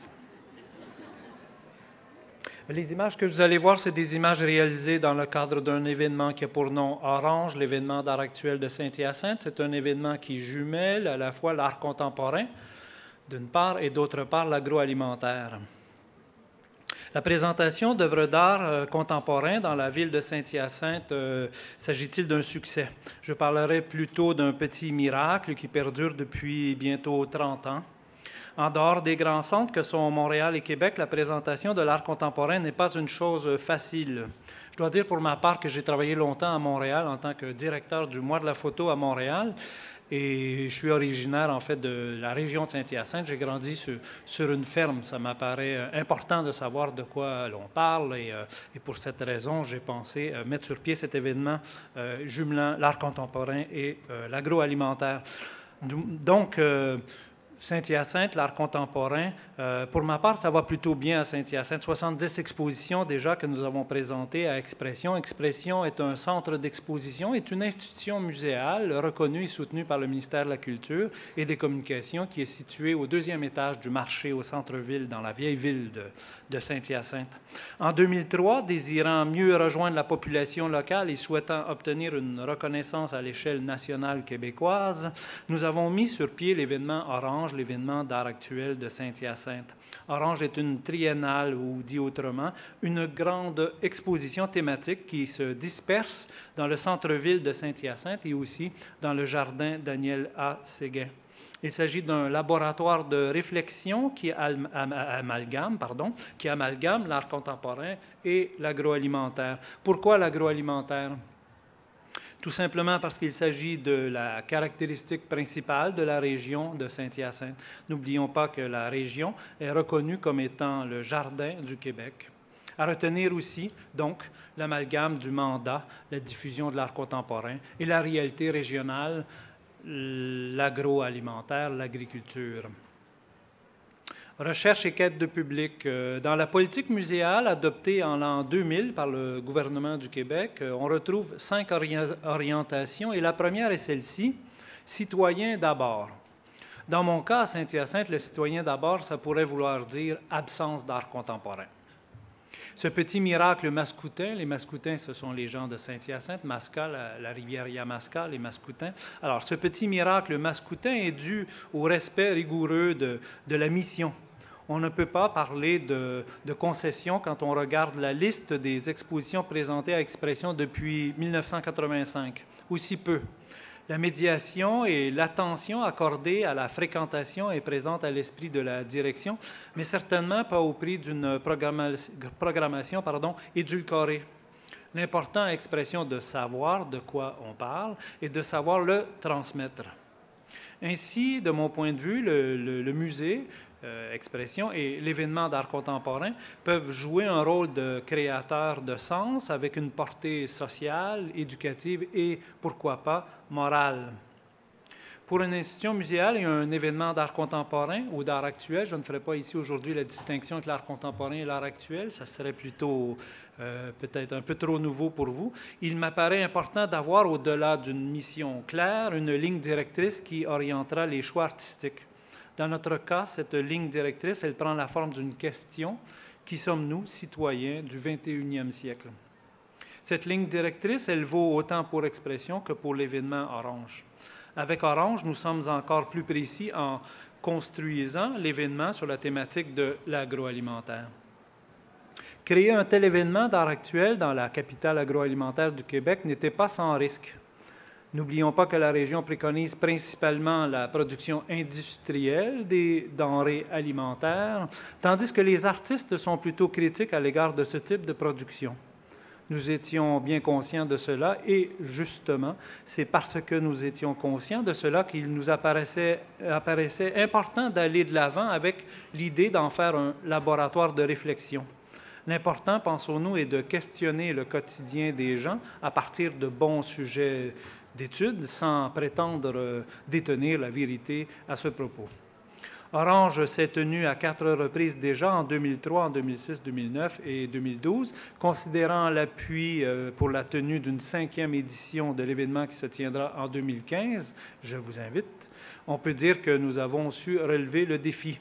Les images que vous allez voir, c'est des images réalisées dans le cadre d'un événement qui a pour nom Orange, l'événement d'art actuel de Saint-Hyacinthe. C'est un événement qui jumelle à la fois l'art contemporain, d'une part, et d'autre part, l'agroalimentaire. La présentation d'œuvres d'art contemporains dans la ville de Saint-Hyacinthe, s'agit-il d'un succès? Je parlerai plutôt d'un petit miracle qui perdure depuis bientôt 30 ans. En dehors des grands centres que sont Montréal et Québec, la présentation de l'art contemporain n'est pas une chose facile. Je dois dire pour ma part que j'ai travaillé longtemps à Montréal en tant que directeur du Mois de la photo à Montréal. Et je suis originaire, en fait, de la région de Saint-Hyacinthe. J'ai grandi sur une ferme. Ça m'apparaît important de savoir de quoi l'on parle. Et pour cette raison, j'ai pensé mettre sur pied cet événement jumelant l'art contemporain et l'agroalimentaire. Donc, Saint-Hyacinthe, l'art contemporain, pour ma part, ça va plutôt bien à Saint-Hyacinthe. 70 expositions déjà que nous avons présentées à Expression. Expression est un centre d'exposition, est une institution muséale reconnue et soutenue par le ministère de la Culture et des Communications qui est située au 2e étage du marché au centre-ville, dans la vieille ville de Saint-Hyacinthe. En 2003, désirant mieux rejoindre la population locale et souhaitant obtenir une reconnaissance à l'échelle nationale québécoise, nous avons mis sur pied l'événement Orange, l'événement d'art actuel de Saint-Hyacinthe. Orange est une triennale, ou dit autrement, une grande exposition thématique qui se disperse dans le centre-ville de Saint-Hyacinthe et aussi dans le jardin Daniel A. Séguin. Il s'agit d'un laboratoire de réflexion qui amalgame l'art contemporain et l'agroalimentaire. Pourquoi l'agroalimentaire? Tout simplement parce qu'il s'agit de la caractéristique principale de la région de Saint-Hyacinthe. N'oublions pas que la région est reconnue comme étant le jardin du Québec. À retenir aussi, donc, l'amalgame du mandat, la diffusion de l'art contemporain et la réalité régionale, l'agroalimentaire, l'agriculture. Recherche et quête de public. Dans la politique muséale adoptée en l'an 2000 par le gouvernement du Québec, on retrouve 5 orientations et la première est celle-ci, citoyen d'abord. Dans mon cas, à Saint-Hyacinthe, le citoyen d'abord, ça pourrait vouloir dire absence d'art contemporain. Ce petit miracle mascoutin, les Mascoutins, ce sont les gens de Saint-Hyacinthe, Masca, la rivière Yamaska, les Mascoutins. Alors, ce petit miracle mascoutin est dû au respect rigoureux de la mission. On ne peut pas parler de concession quand on regarde la liste des expositions présentées à Expression depuis 1985, ou si peu. La médiation et l'attention accordée à la fréquentation est présente à l'esprit de la direction, mais certainement pas au prix d'une programmation édulcorée. L'important expression de savoir de quoi on parle et de savoir le transmettre. Ainsi, de mon point de vue, le musée, Expression et l'événement d'art contemporain peuvent jouer un rôle de créateur de sens avec une portée sociale, éducative et, pourquoi pas, morale. Pour une institution muséale et un événement d'art contemporain ou d'art actuel, je ne ferai pas ici aujourd'hui la distinction entre l'art contemporain et l'art actuel, ça serait plutôt peut-être un peu trop nouveau pour vous. Il m'apparaît important d'avoir, au-delà d'une mission claire, une ligne directrice qui orientera les choix artistiques. Dans notre cas, cette ligne directrice, elle prend la forme d'une question. Qui sommes-nous, citoyens du 21e siècle? Cette ligne directrice, elle vaut autant pour Expression que pour l'événement Orange. Avec Orange, nous sommes encore plus précis en construisant l'événement sur la thématique de l'agroalimentaire. Créer un tel événement d'art actuel dans la capitale agroalimentaire du Québec n'était pas sans risque. N'oublions pas que la région préconise principalement la production industrielle des denrées alimentaires, tandis que les artistes sont plutôt critiques à l'égard de ce type de production. Nous étions bien conscients de cela et, justement, c'est parce que nous étions conscients de cela qu'il nous apparaissait important d'aller de l'avant avec l'idée d'en faire un laboratoire de réflexion. L'important, pensons-nous, est de questionner le quotidien des gens à partir de bons sujets d'études sans prétendre détenir la vérité à ce propos. Orange s'est tenu à 4 reprises déjà en 2003, en 2006, 2009 et 2012. Considérant l'appui pour la tenue d'une 5e édition de l'événement qui se tiendra en 2015, je vous invite, on peut dire que nous avons su relever le défi.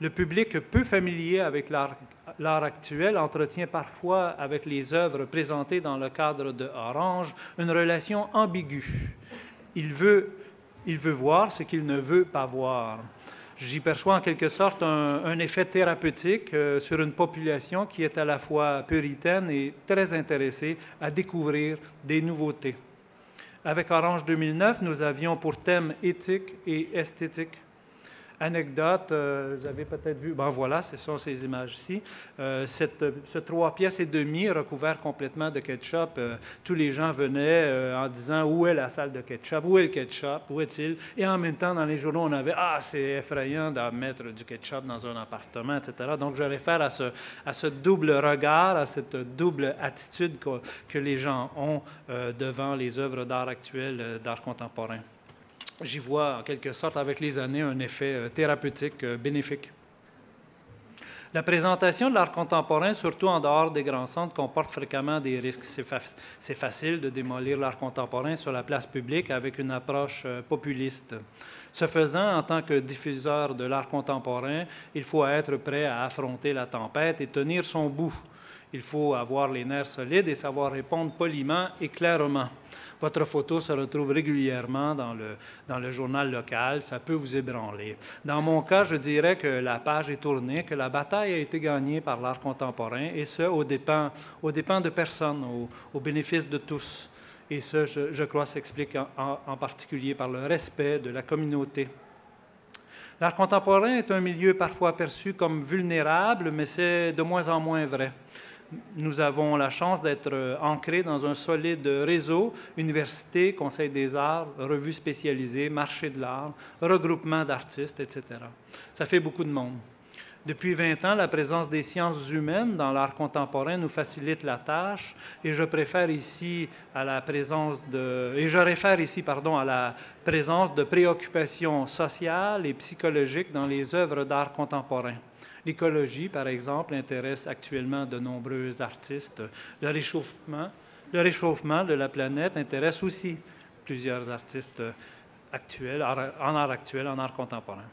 Le public peu familier avec l'art actuel entretient parfois avec les œuvres présentées dans le cadre de Orange une relation ambiguë. Il veut voir ce qu'il ne veut pas voir. J'y perçois en quelque sorte un effet thérapeutique sur une population qui est à la fois puritaine et très intéressée à découvrir des nouveautés. Avec Orange 2009, nous avions pour thème éthique et esthétique. Anecdote, vous avez peut-être vu, ben voilà, ce sont ces images-ci. Ce 3 pièces et demie recouvert complètement de ketchup, tous les gens venaient en disant où est la salle de ketchup, où est le ketchup, où est-il? Et en même temps, dans les journaux, on avait c'est effrayant de mettre du ketchup dans un appartement, etc. Donc, je réfère à ce double regard, à cette double attitude que les gens ont devant les œuvres d'art actuel, d'art contemporain. J'y vois, en quelque sorte, avec les années, un effet thérapeutique bénéfique. La présentation de l'art contemporain, surtout en dehors des grands centres, comporte fréquemment des risques. C'est facile de démolir l'art contemporain sur la place publique avec une approche populiste. Ce faisant, en tant que diffuseur de l'art contemporain, il faut être prêt à affronter la tempête et tenir son bout. Il faut avoir les nerfs solides et savoir répondre poliment et clairement. Votre photo se retrouve régulièrement dans le journal local, ça peut vous ébranler. Dans mon cas, je dirais que la page est tournée, que la bataille a été gagnée par l'art contemporain, et ce, aux dépens de personne, au bénéfice de tous. Et ce, je crois, s'explique en particulier par le respect de la communauté. L'art contemporain est un milieu parfois perçu comme vulnérable, mais c'est de moins en moins vrai. Nous avons la chance d'être ancrés dans un solide réseau, université, conseil des arts, revues spécialisées, marché de l'art, regroupement d'artistes, etc. Ça fait beaucoup de monde. Depuis 20 ans, la présence des sciences humaines dans l'art contemporain nous facilite la tâche et je réfère ici à la présence de préoccupations sociales et psychologiques dans les œuvres d'art contemporain. L'écologie, par exemple, intéresse actuellement de nombreux artistes. Le réchauffement de la planète intéresse aussi plusieurs artistes actuels, en art actuel, en art contemporain.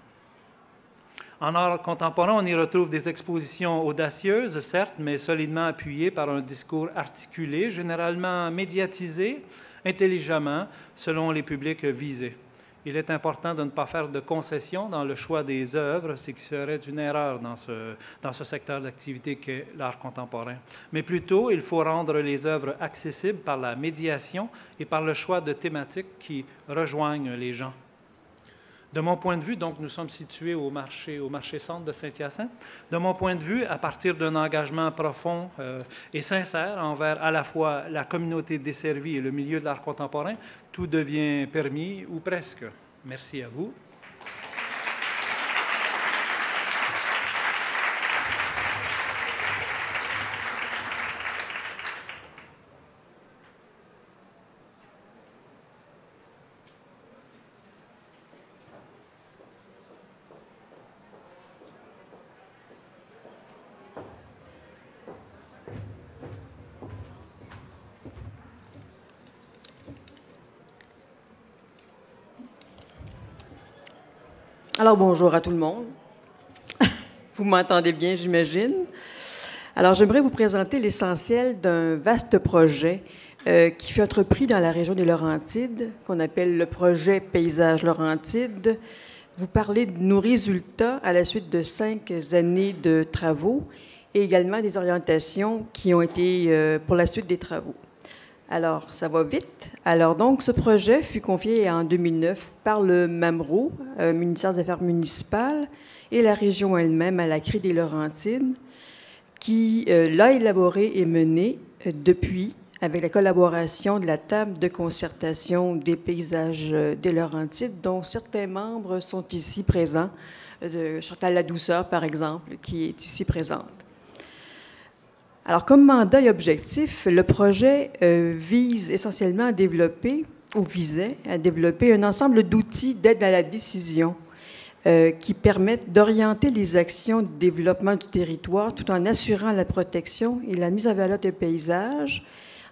En art contemporain, on y retrouve des expositions audacieuses, certes, mais solidement appuyées par un discours articulé, généralement médiatisé, intelligemment, selon les publics visés. Il est important de ne pas faire de concessions dans le choix des œuvres, ce qui serait une erreur dans ce secteur d'activité qu'est l'art contemporain. Mais plutôt, il faut rendre les œuvres accessibles par la médiation et par le choix de thématiques qui rejoignent les gens. De mon point de vue, donc nous sommes situés au marché centre de Saint-Hyacinthe. De mon point de vue, à partir d'un engagement profond et sincère envers à la fois la communauté desservie et le milieu de l'art contemporain, tout devient permis, ou presque. Merci à vous. Alors, bonjour à tout le monde. Vous m'entendez bien, j'imagine. Alors, j'aimerais vous présenter l'essentiel d'un vaste projet qui fut entrepris dans la région des Laurentides, qu'on appelle le projet Paysage Laurentides. Vous parler de nos résultats à la suite de 5 années de travaux et également des orientations qui ont été pour la suite des travaux. Alors, ça va vite. Alors, donc, ce projet fut confié en 2009 par le MAMRO, ministère des Affaires municipales, et la région elle-même à la CRI des Laurentides, qui l'a élaboré et mené depuis, avec la collaboration de la table de concertation des paysages des Laurentides, dont certains membres sont ici présents, Chantal Ladouceur, par exemple, qui est ici présente. Alors, comme mandat et objectif, le projet vise essentiellement à développer, ou visait à développer un ensemble d'outils d'aide à la décision qui permettent d'orienter les actions de développement du territoire tout en assurant la protection et la mise en valeur des paysages,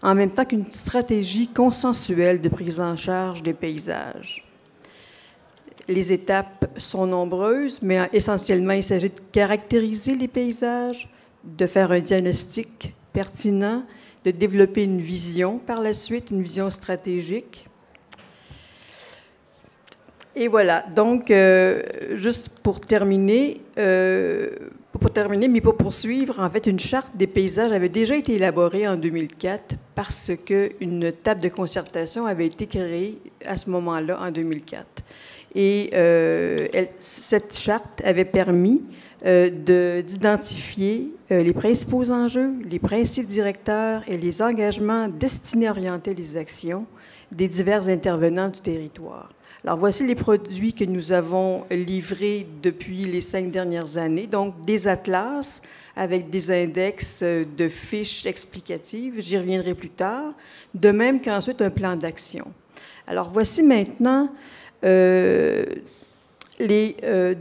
en même temps qu'une stratégie consensuelle de prise en charge des paysages. Les étapes sont nombreuses, mais essentiellement, il s'agit de caractériser les paysages, de faire un diagnostic pertinent, de développer une vision par la suite, une vision stratégique. Et voilà, donc, juste pour terminer, mais pour poursuivre, en fait, une charte des paysages avait déjà été élaborée en 2004 parce qu'une table de concertation avait été créée à ce moment-là, en 2004. Et cette charte avait permis d'identifier les principaux enjeux, les principes directeurs et les engagements destinés à orienter les actions des divers intervenants du territoire. Alors, voici les produits que nous avons livrés depuis les 5 dernières années. Donc, des atlas avec des index de fiches explicatives. J'y reviendrai plus tard. De même qu'ensuite, un plan d'action. Alors, voici maintenant des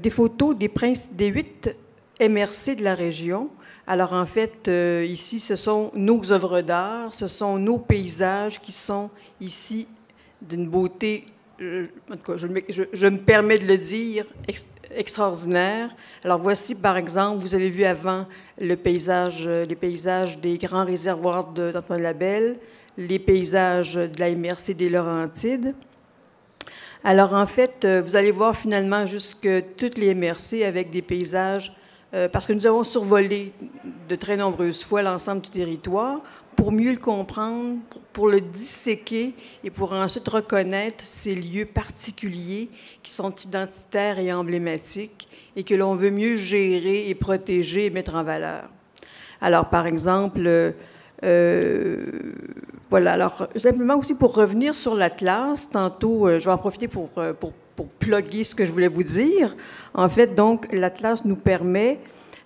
photos des 8 MRC de la région. Alors, en fait, ici, ce sont nos œuvres d'art, ce sont nos paysages qui sont ici d'une beauté, en tout cas, je me permets de le dire, extraordinaire. Alors, voici, par exemple, vous avez vu avant les paysages des grands réservoirs d'Antoine Labelle, les paysages de la MRC des Laurentides. Alors, en fait, vous allez voir finalement jusque toutes les MRC avec des paysages, parce que nous avons survolé de très nombreuses fois l'ensemble du territoire pour mieux le comprendre, pour le disséquer et pour ensuite reconnaître ces lieux particuliers qui sont identitaires et emblématiques et que l'on veut mieux gérer et protéger et mettre en valeur. Alors, par exemple, voilà. Alors, simplement aussi pour revenir sur l'Atlas, tantôt, je vais en profiter pour plugger ce que je voulais vous dire. En fait, donc, l'Atlas nous permet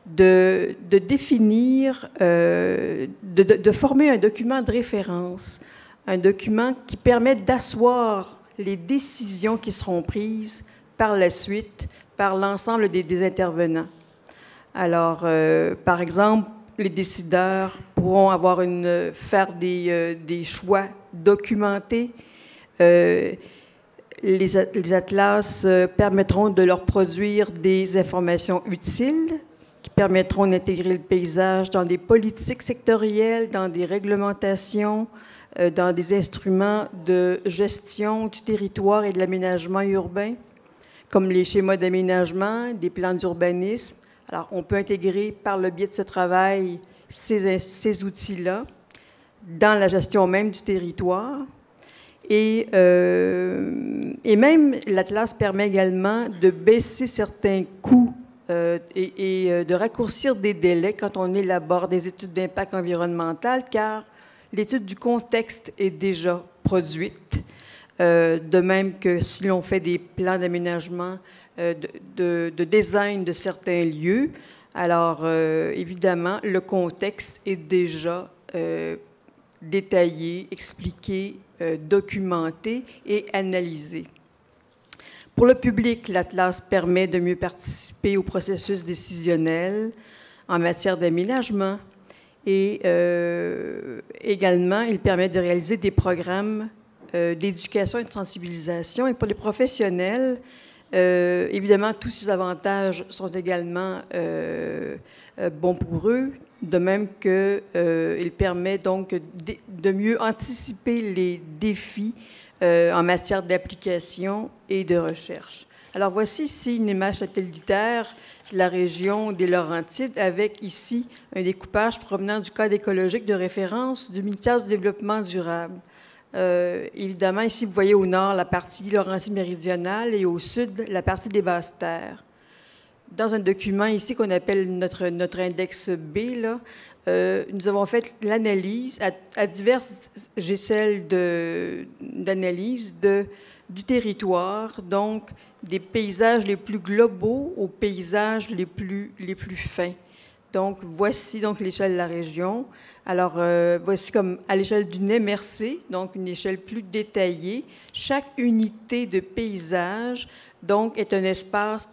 de définir, de former un document de référence, un document qui permet d'asseoir les décisions qui seront prises par la suite par l'ensemble des intervenants. Alors, par exemple, les décideurs pourront faire des choix documentés. Les atlas permettront de leur produire des informations utiles qui permettront d'intégrer le paysage dans des politiques sectorielles, dans des réglementations, dans des instruments de gestion du territoire et de l'aménagement urbain, comme les schémas d'aménagement, des plans d'urbanisme. Alors, on peut intégrer par le biais de ce travail ces outils-là dans la gestion même du territoire. Et même, l'Atlas permet également de baisser certains coûts et de raccourcir des délais quand on élabore des études d'impact environnemental, car l'étude du contexte est déjà produite, de même que si l'on fait des plans d'aménagement, de design de certains lieux. Alors, évidemment, le contexte est déjà détaillé, expliqué, documenté et analysé. Pour le public, l'Atlas permet de mieux participer au processus décisionnel en matière d'aménagement et également, il permet de réaliser des programmes d'éducation et de sensibilisation. Et pour les professionnels, évidemment, tous ces avantages sont également bons pour eux, de même qu'il permet donc de mieux anticiper les défis en matière d'application et de recherche. Alors, voici ici une image satellitaire de la région des Laurentides avec ici un découpage provenant du Code écologique de référence du ministère du Développement durable. Évidemment, ici, vous voyez au nord la partie Laurentide méridionale et au sud, la partie des Basses-Terres. Dans un document ici qu'on appelle notre index B, là, nous avons fait l'analyse à diverses échelles d'analyse du territoire, donc des paysages les plus globaux aux paysages les plus fins. Donc, voici donc l'échelle de la région. Alors, voici comme à l'échelle d'une MRC, donc une échelle plus détaillée. Chaque unité de paysage, donc, est un espace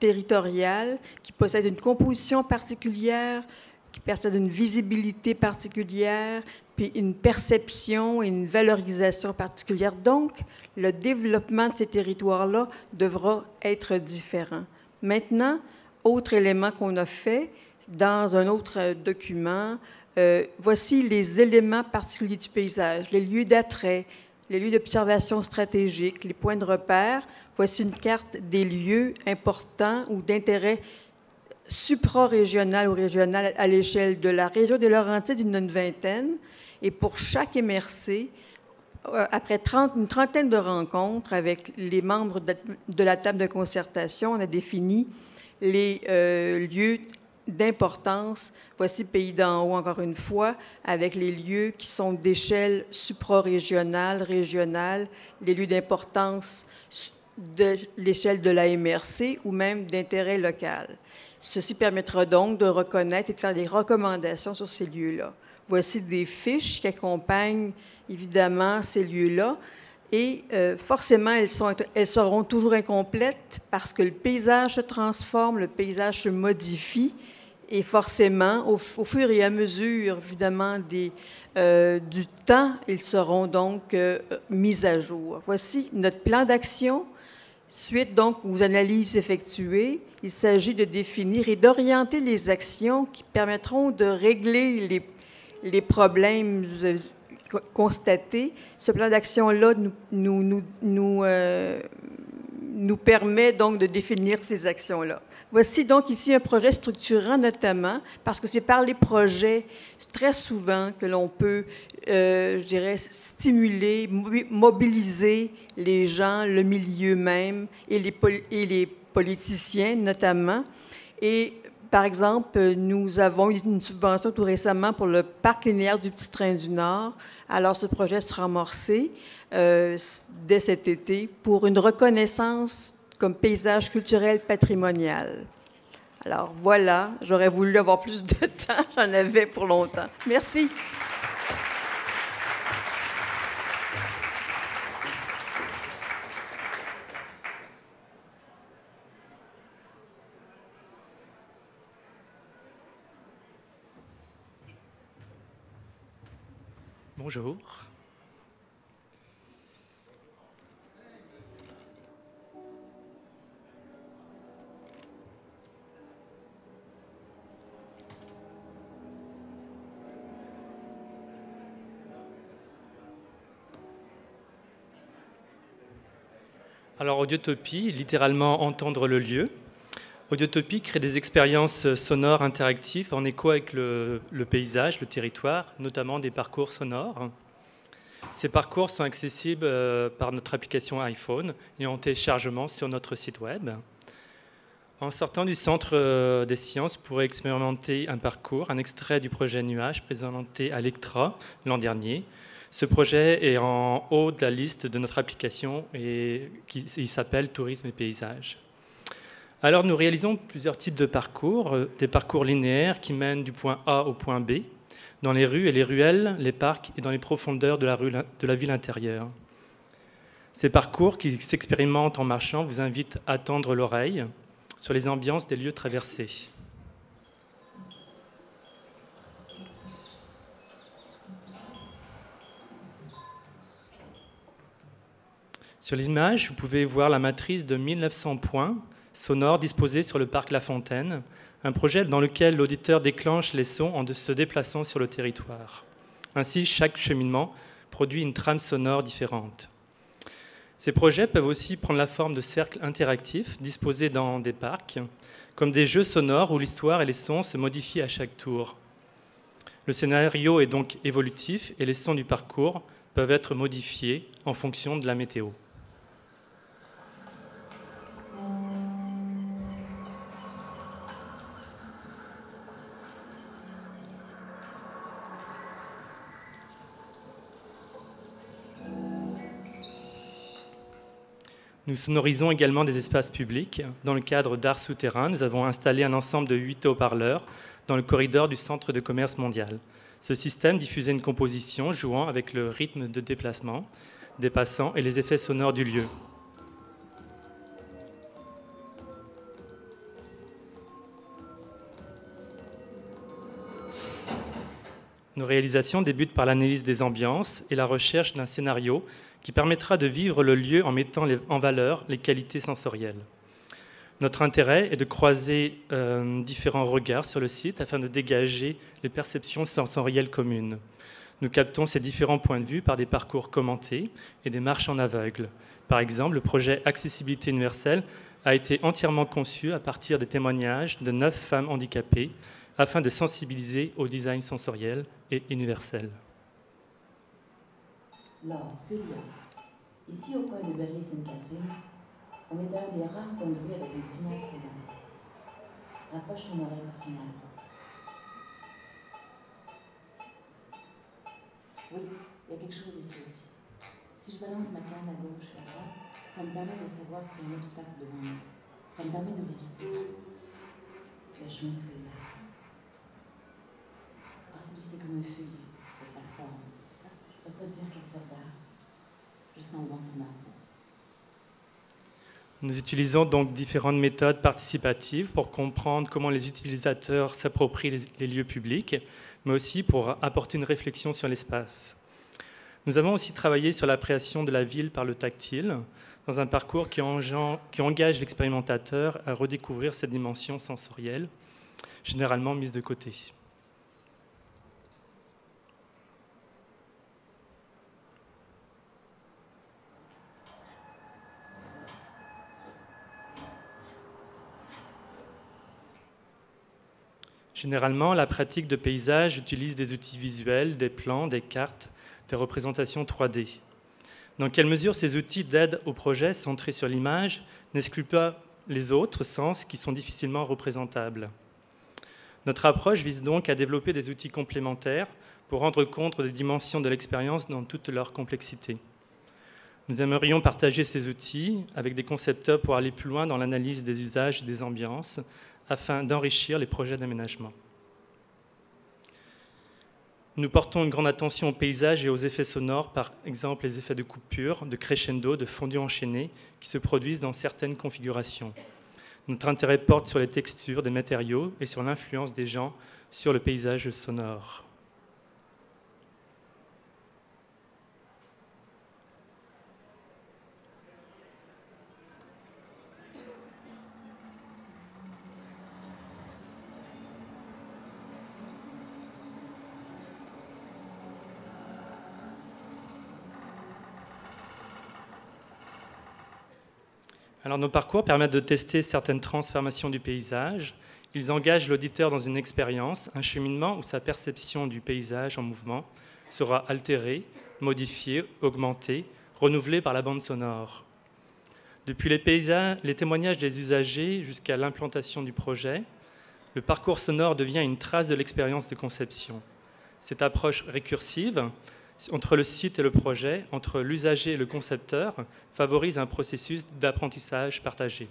territorial qui possède une composition particulière, qui possède une visibilité particulière, puis une perception et une valorisation particulière. Donc, le développement de ces territoires-là devra être différent. Maintenant, autre élément qu'on a fait dans un autre document, voici les éléments particuliers du paysage, les lieux d'attrait, les lieux d'observation stratégique, les points de repère. Voici une carte des lieux importants ou d'intérêt supra-régional ou régional à l'échelle de la région des Laurentides, il y en a une vingtaine. Et pour chaque MRC, après une trentaine de rencontres avec les membres de la table de concertation, on a défini les lieux d'importance. Voici Pays d'en haut, encore une fois, avec les lieux qui sont d'échelle supra-régionale, régionale, les lieux d'importance de l'échelle de la MRC ou même d'intérêt local. Ceci permettra donc de reconnaître et de faire des recommandations sur ces lieux-là. Voici des fiches qui accompagnent évidemment ces lieux-là et forcément, elles seront toujours incomplètes parce que le paysage se transforme, le paysage se modifie et forcément, au fur et à mesure, évidemment, du temps, ils seront donc mis à jour. Voici notre plan d'action. Suite donc aux analyses effectuées, il s'agit de définir et d'orienter les actions qui permettront de régler les problèmes constatés. Ce plan d'action-là nous permet donc de définir ces actions-là. Voici donc ici un projet structurant notamment, parce que c'est par les projets très souvent que l'on peut, je dirais, stimuler, mobiliser les gens, le milieu même et les politiciens notamment. Et par exemple, nous avons eu une subvention tout récemment pour le parc linéaire du Petit Train du Nord. Alors, ce projet sera amorcé dès cet été pour une reconnaissance comme paysage culturel patrimonial. Alors, voilà, j'aurais voulu avoir plus de temps, j'en avais pour longtemps. Merci. Bonjour. Alors, Audiotopie, littéralement entendre le lieu. Audiotopie crée des expériences sonores interactives en écho avec le paysage, le territoire, notamment des parcours sonores. Ces parcours sont accessibles par notre application iPhone et en téléchargement sur notre site web. En sortant du centre des sciences, vous pourrez expérimenter un parcours, un extrait du projet Nuage présenté à l'ECTRA l'an dernier. Ce projet est en haut de la liste de notre application et il s'appelle Tourisme et paysage. Alors nous réalisons plusieurs types de parcours, des parcours linéaires qui mènent du point A au point B, dans les rues et les ruelles, les parcs et dans les profondeurs de la ville intérieure. Ces parcours qui s'expérimentent en marchant vous invitent à tendre l'oreille sur les ambiances des lieux traversés. Sur l'image, vous pouvez voir la matrice de 1900 points sonores disposés sur le parc La Fontaine, un projet dans lequel l'auditeur déclenche les sons en se déplaçant sur le territoire. Ainsi, chaque cheminement produit une trame sonore différente. Ces projets peuvent aussi prendre la forme de cercles interactifs disposés dans des parcs, comme des jeux sonores où l'histoire et les sons se modifient à chaque tour. Le scénario est donc évolutif et les sons du parcours peuvent être modifiés en fonction de la météo. Nous sonorisons également des espaces publics. Dans le cadre d'Art Souterrain, nous avons installé un ensemble de 8 haut-parleurs dans le corridor du Centre de commerce mondial. Ce système diffusait une composition jouant avec le rythme de déplacement des passants et les effets sonores du lieu. Nos réalisations débutent par l'analyse des ambiances et la recherche d'un scénario qui permettra de vivre le lieu en mettant en valeur les qualités sensorielles. Notre intérêt est de croiser différents regards sur le site afin de dégager les perceptions sensorielles communes. Nous captons ces différents points de vue par des parcours commentés et des marches en aveugle. Par exemple, le projet Accessibilité universelle a été entièrement conçu à partir des témoignages de 9 femmes handicapées afin de sensibiliser au design sensoriel et universel. Laure, Célia, ici au coin de Berry-Sainte-Catherine, on est à un des rares points de vue avec un signal sonore. Rapproche ton oreille du signal. Oui, il y a quelque chose ici aussi. Si je balance ma canne à gauche ou à droite, ça me permet de savoir s'il y a un obstacle devant moi. Ça me permet de l'éviter. Le chemin sous les arbres. Parfois, c'est comme un feuillet, avec la forme. Ça, je ne peux pas dire quelle sorte d'art. Je sens le vent sur ma peau. Nous utilisons donc différentes méthodes participatives pour comprendre comment les utilisateurs s'approprient les lieux publics, mais aussi pour apporter une réflexion sur l'espace. Nous avons aussi travaillé sur l'appréciation de la ville par le tactile, dans un parcours qui engage l'expérimentateur à redécouvrir cette dimension sensorielle, généralement mise de côté. Généralement, la pratique de paysage utilise des outils visuels, des plans, des cartes, des représentations 3D. Dans quelle mesure ces outils d'aide au projet centrés sur l'image n'excluent pas les autres sens qui sont difficilement représentables? Notre approche vise donc à développer des outils complémentaires pour rendre compte des dimensions de l'expérience dans toute leur complexité. Nous aimerions partager ces outils avec des concepteurs pour aller plus loin dans l'analyse des usages et des ambiances, afin d'enrichir les projets d'aménagement. Nous portons une grande attention au paysage et aux effets sonores, par exemple les effets de coupure, de crescendo, de fondu enchaîné, qui se produisent dans certaines configurations. Notre intérêt porte sur les textures des matériaux et sur l'influence des gens sur le paysage sonore. Alors, nos parcours permettent de tester certaines transformations du paysage. Ils engagent l'auditeur dans une expérience, un cheminement où sa perception du paysage en mouvement sera altérée, modifiée, augmentée, renouvelée par la bande sonore. Depuis les témoignages des usagers jusqu'à l'implantation du projet, le parcours sonore devient une trace de l'expérience de conception. Cette approche récursive entre le site et le projet, entre l'usager et le concepteur, favorise un processus d'apprentissage partagé.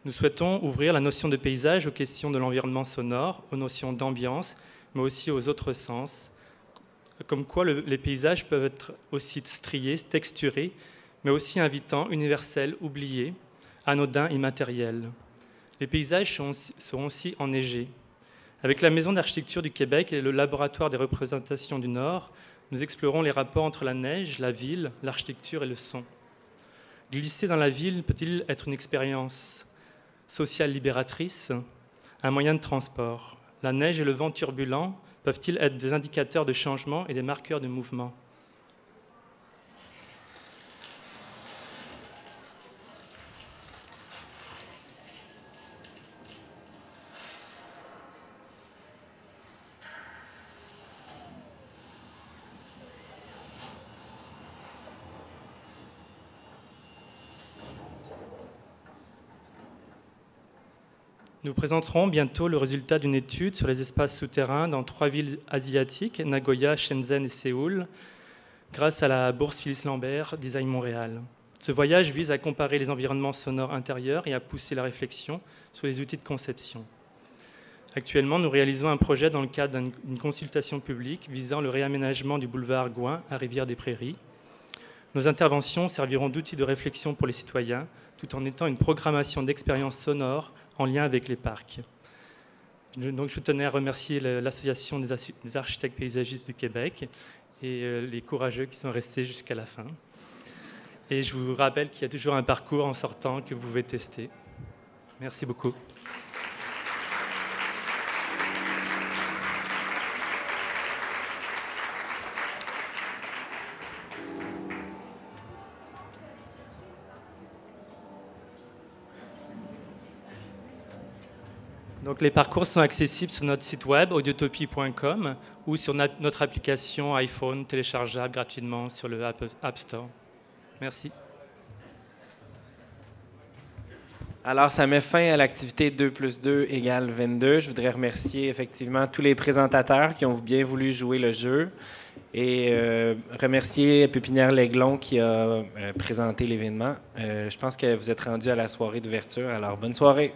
Nous souhaitons ouvrir la notion de paysage aux questions de l'environnement sonore, aux notions d'ambiance, mais aussi aux autres sens, comme quoi les paysages peuvent être aussi striés, texturés, mais aussi invitants, universels, oubliés, anodins, immatériels. Les paysages seront aussi enneigés. Avec la Maison d'architecture du Québec et le Laboratoire des représentations du Nord, nous explorons les rapports entre la neige, la ville, l'architecture et le son. Glisser dans la ville peut-il être une expérience sociale libératrice, un moyen de transport? La neige et le vent turbulent peuvent-ils être des indicateurs de changement et des marqueurs de mouvement? Nous présenterons bientôt le résultat d'une étude sur les espaces souterrains dans 3 villes asiatiques, Nagoya, Shenzhen et Séoul, grâce à la bourse Phyllis Lambert Design Montréal. Ce voyage vise à comparer les environnements sonores intérieurs et à pousser la réflexion sur les outils de conception. Actuellement, nous réalisons un projet dans le cadre d'une consultation publique visant le réaménagement du boulevard Gouin à Rivière-des-Prairies. Nos interventions serviront d'outils de réflexion pour les citoyens, tout en étant une programmation d'expériences sonores en lien avec les parcs. Donc, je tenais à remercier l'Association des architectes paysagistes du Québec et les courageux qui sont restés jusqu'à la fin. Et je vous rappelle qu'il y a toujours un parcours en sortant que vous pouvez tester. Merci beaucoup. Donc, les parcours sont accessibles sur notre site web audiotopie.com ou sur notre application iPhone téléchargeable gratuitement sur le App Store. Merci. Alors, ça met fin à l'activité 2 + 2 = 22. Je voudrais remercier effectivement tous les présentateurs qui ont bien voulu jouer le jeu et remercier Pépinière L'Aiglon qui a présenté l'événement. Je pense que vous êtes rendus à la soirée d'ouverture, alors bonne soirée.